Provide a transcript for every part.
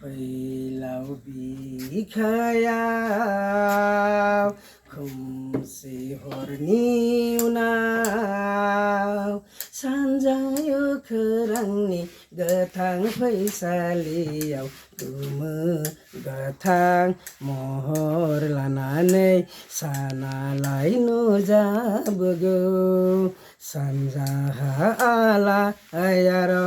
फैलाव बिखायाव खोमसि हरनि उनाव सानजायो खोरांनि गोथां फैसालियाव गोमो गोथां महर लानानै सानालाय नुजाबोगौ सानजाहा आलायारन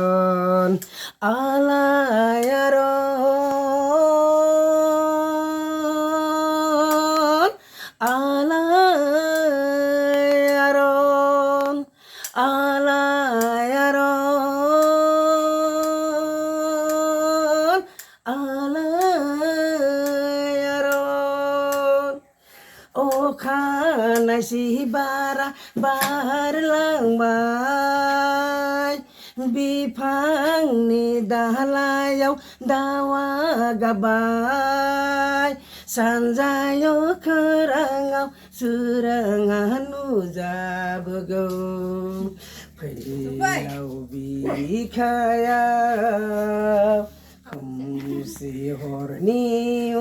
आलायारन आलायारन आलायारन आलायारन अखानायसि बारा बारलांबाय बिफांनि दालायाव दाउआ गाबबाय सानजायाव खोराङाव सोराङा नुजाबोगौ फैलाव बिखायाव खोमसि हरनि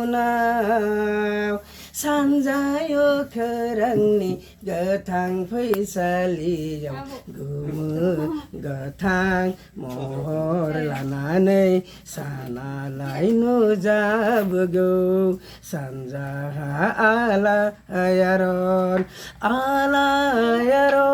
उनाव सानजायो खोरांनि गोथां फैसालियाव गोमो गोथां महर लानानै सानालाय नुजाबोगौ सानजाहा आलायारन आलायारन